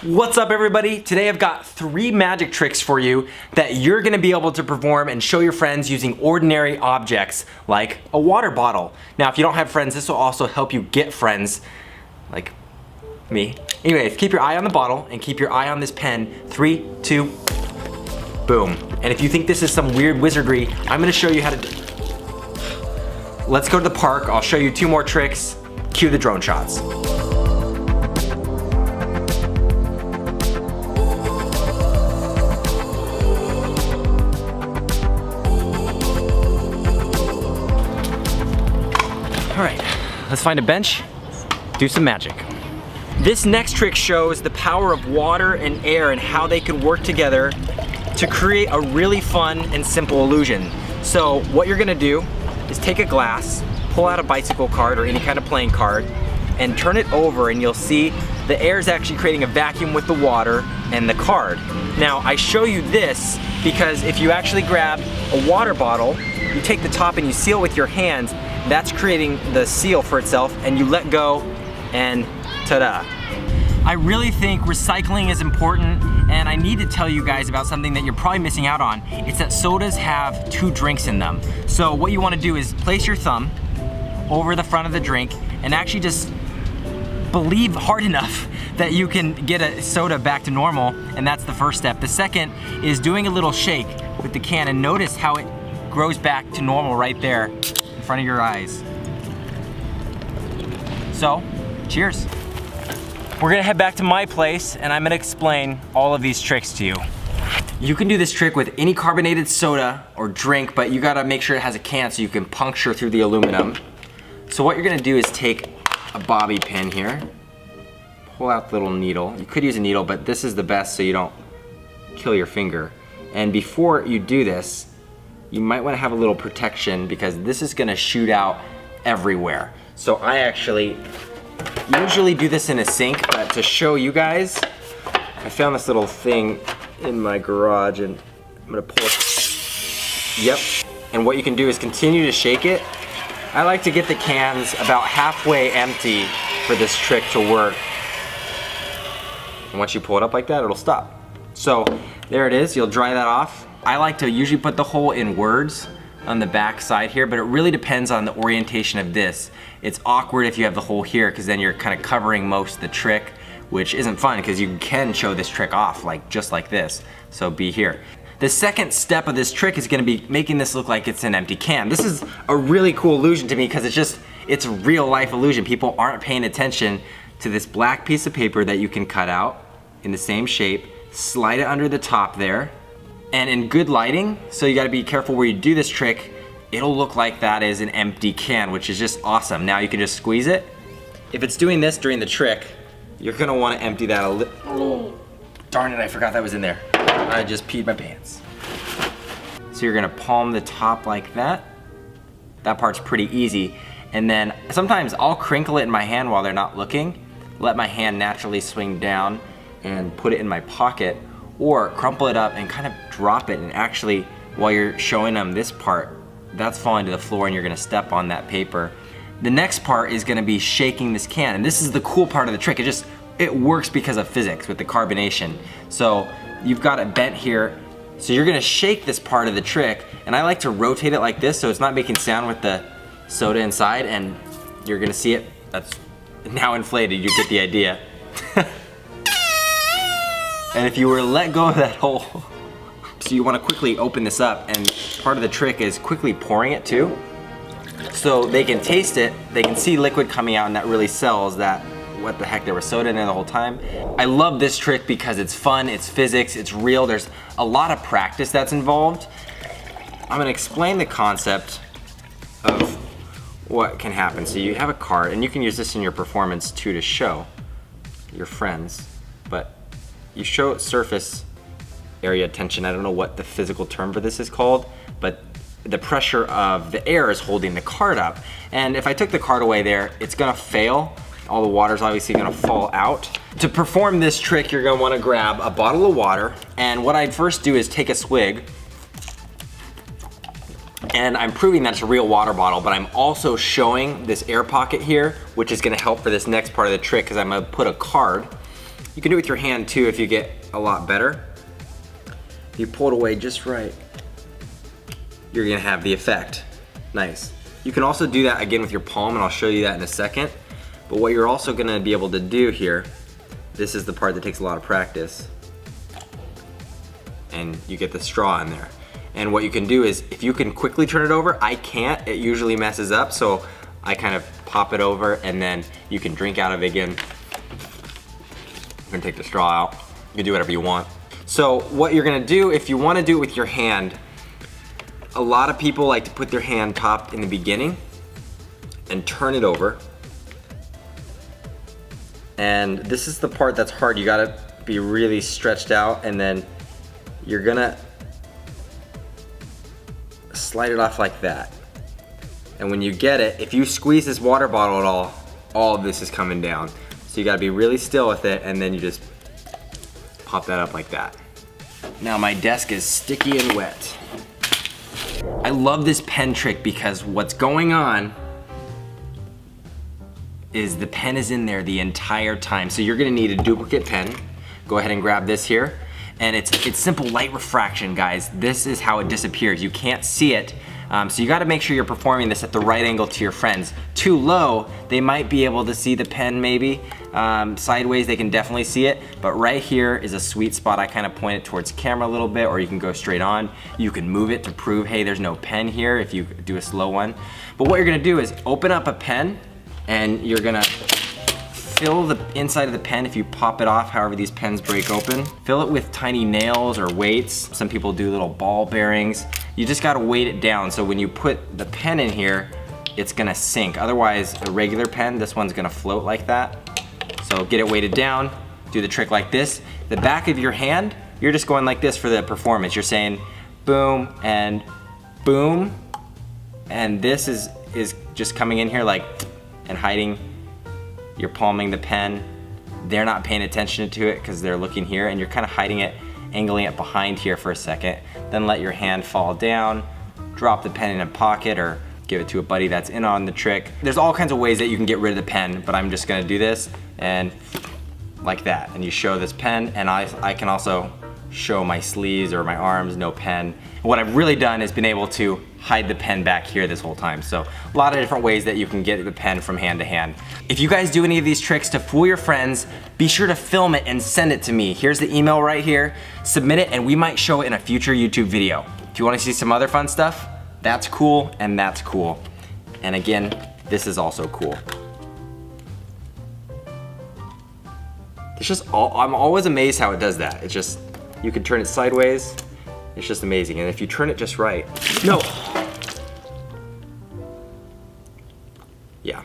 What's up everybody? Today I've got 3 magic tricks for you that you're gonna be able to perform and show your friends using ordinary objects like a water bottle. Now if you don't have friends, this will also help you get friends like me. Anyways, keep your eye on the bottle and keep your eye on this pen. 3, 2, boom. And if you think this is some weird wizardry, I'm gonna show you how to do. Let's go to the park. I'll show you 2 more tricks. Cue the drone shots. All right, let's find a bench, do some magic. This next trick shows the power of water and air and how they can work together to create a really fun and simple illusion. So what you're gonna do is take a glass, pull out a bicycle card or any kind of playing card, and turn it over and you'll see the air is actually creating a vacuum with the water and the card. Now I show you this because if you actually grab a water bottle, you take the top and you seal with your hands, that's creating the seal for itself, and you let go and ta-da. I really think recycling is important, and I need to tell you guys about something that you're probably missing out on. It's that sodas have 2 drinks in them. So what you wanna do is place your thumb over the front of the drink and actually just believe hard enough that you can get a soda back to normal, and that's the first step. The second is doing a little shake with the can, and notice how it grows back to normal right there in front of your eyes. So, cheers. We're gonna head back to my place and I'm gonna explain all of these tricks to you. You can do this trick with any carbonated soda or drink, but you gotta make sure it has a can so you can puncture through the aluminum. So what you're gonna do is take a bobby pin here, pull out the little needle. You could use a needle, but this is the best so you don't kill your finger. And before you do this, you might wanna have a little protection because this is gonna shoot out everywhere. So I actually usually do this in a sink, but to show you guys, I found this little thing in my garage and I'm gonna pull it. Yep. And what you can do is continue to shake it. I like to get the cans about halfway empty for this trick to work. And once you pull it up like that, it'll stop. So there it is, you'll dry that off. I like to usually put the hole in words on the back side here, but it really depends on the orientation of this. It's awkward if you have the hole here because then you're kind of covering most of the trick, which isn't fun because you can show this trick off just like this. So be here. The second step of this trick is gonna be making this look like it's an empty can. This is a really cool illusion to me because it's a real life illusion. People aren't paying attention to this black piece of paper that you can cut out in the same shape, slide it under the top there, and in good lighting, so you gotta be careful where you do this trick, it'll look like that is an empty can, which is just awesome. Now you can just squeeze it. If it's doing this during the trick, you're gonna wanna empty that a little. Oh, darn it, I forgot that was in there. I just peed my pants. So you're gonna palm the top like that. That part's pretty easy. And then sometimes I'll crinkle it in my hand while they're not looking, let my hand naturally swing down and put it in my pocket, or crumple it up and kind of drop it, and actually while you're showing them this part, that's falling to the floor and you're gonna step on that paper. The next part is gonna be shaking this can, and this is the cool part of the trick. It works because of physics with the carbonation. So you've got it bent here, so you're gonna shake this part of the trick, and I like to rotate it like this so it's not making sound with the soda inside, and you're gonna see it, that's now inflated, you get the idea. And if you were to let go of that hole, so you wanna quickly open this up, and part of the trick is quickly pouring it too. So they can taste it, they can see liquid coming out, and that really sells that, what the heck, there was soda in there the whole time. I love this trick because it's fun, it's physics, it's real, there's a lot of practice that's involved. I'm gonna explain the concept of what can happen. So you have a card, and you can use this in your performance too to show your friends, but you show surface area tension. I don't know what the physical term for this is called, but the pressure of the air is holding the card up. And if I took the card away there, it's gonna fail. All the water's obviously gonna fall out. To perform this trick, you're gonna wanna grab a bottle of water, and what I'd first do is take a swig, and I'm proving that it's a real water bottle, but I'm also showing this air pocket here, which is gonna help for this next part of the trick, because I'm gonna put a card You can do it with your hand too if you get a lot better. If you pull it away just right, you're gonna have the effect. Nice. You can also do that again with your palm, and I'll show you that in a second. But what you're also gonna be able to do here, this is the part that takes a lot of practice, and you get the straw in there. And what you can do is, if you can quickly turn it over, I can't, it usually messes up, so I kind of pop it over and then you can drink out of it again. You can take the straw out. You can do whatever you want. So what you're gonna do, if you wanna do it with your hand, a lot of people like to put their hand top in the beginning and turn it over. And this is the part that's hard. You gotta be really stretched out, and then you're gonna slide it off like that. And when you get it, if you squeeze this water bottle at all of this is coming down. So you gotta be really still with it, and then you just pop that up like that. Now my desk is sticky and wet. I love this pen trick because what's going on is the pen is in there the entire time. So you're gonna need a duplicate pen. Go ahead and grab this here. And it's simple light refraction, guys. This is how it disappears. You can't see it. So you gotta make sure you're performing this at the right angle to your friends. Too low, they might be able to see the pen maybe. Sideways, they can definitely see it. But right here is a sweet spot. I kind of point it towards the camera a little bit, or you can go straight on. You can move it to prove, hey, there's no pen here if you do a slow one. But what you're gonna do is open up a pen, and you're gonna fill the inside of the pen. If you pop it off, however these pens break open, fill it with tiny nails or weights. Some people do little ball bearings. You just gotta weight it down, so when you put the pen in here, it's gonna sink. Otherwise, a regular pen, this one's gonna float like that. So get it weighted down, do the trick like this. The back of your hand, you're just going like this for the performance. You're saying boom and boom, and this is just coming in here like and hiding. You're palming the pen. They're not paying attention to it because they're looking here, and you're kind of hiding it, angling it behind here for a second. Then let your hand fall down, drop the pen in a pocket, or give it to a buddy that's in on the trick. There's all kinds of ways that you can get rid of the pen, but I'm just gonna do this and like that. And you show this pen, and I can also show my sleeves or my arms, no pen. And what I've really done is been able to hide the pen back here this whole time. So a lot of different ways that you can get the pen from hand to hand. If you guys do any of these tricks to fool your friends, be sure to film it and send it to me. Here's the email right here. Submit it and we might show it in a future YouTube video. If you want to see some other fun stuff, that's cool and that's cool. And again, this is also cool. It's just I'm always amazed how it does that. It's just, you can turn it sideways. It's just amazing. And if you turn it just right, no. Yeah.